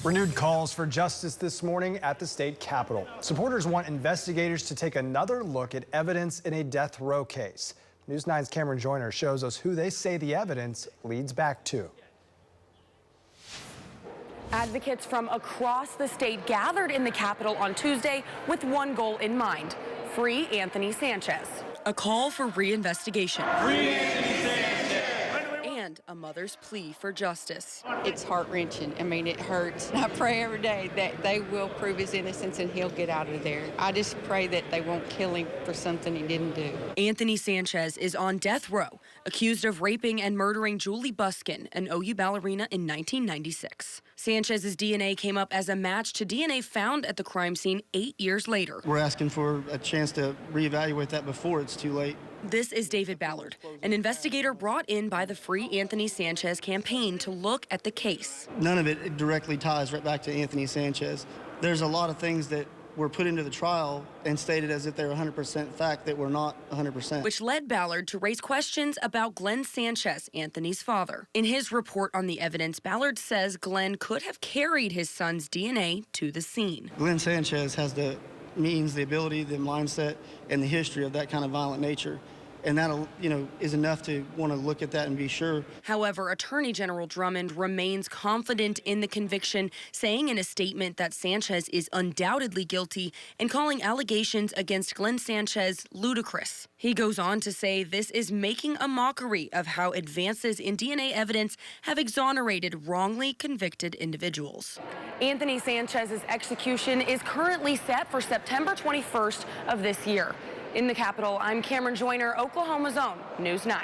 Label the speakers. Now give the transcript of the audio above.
Speaker 1: Renewed calls for justice this morning at the state capitol. Supporters want investigators to take another look at evidence in a death row case. News 9's Cameron Joyner shows us who they say the evidence leads back to.
Speaker 2: Advocates from across the state gathered in the Capitol on Tuesday with one goal in mind: free Anthony Sanchez. A call for reinvestigation. Free Anthony Sanchez! And a mother's plea for justice.
Speaker 3: It's heart-wrenching. I mean, it hurts. I pray every day that they will prove his innocence and he'll get out of there. I just pray that they won't kill him for something he didn't do.
Speaker 2: Anthony Sanchez is on death row, accused of raping and murdering Julie Buskin, an OU ballerina, in 1996. Sanchez's DNA came up as a match to DNA found at the crime scene 8 years later.
Speaker 4: We're asking for a chance to reevaluate that before it's too late.
Speaker 2: This is David Ballard, an investigator brought in by the Free Anthony Sanchez campaign to look at the case.
Speaker 4: None of it directly ties right back to Anthony Sanchez. There's a lot of things that were put into the trial and stated as if they're 100% fact that were not 100%.
Speaker 2: Which led Ballard to raise questions about Glenn Sanchez, Anthony's father. In his report on the evidence, Ballard says Glenn could have carried his son's DNA to the scene.
Speaker 4: Glenn Sanchez has the means, the ability, the mindset, and the history of that kind of violent nature. And that, is enough to want to look at that and be sure.
Speaker 2: However, Attorney General Drummond remains confident in the conviction, saying in a statement that Sanchez is undoubtedly guilty and calling allegations against Glenn Sanchez ludicrous. He goes on to say this is making a mockery of how advances in DNA evidence have exonerated wrongly convicted individuals. Anthony Sanchez's execution is currently set for September 21st of this year. In the Capitol, I'm Cameron Joyner, Oklahoma's own News 9.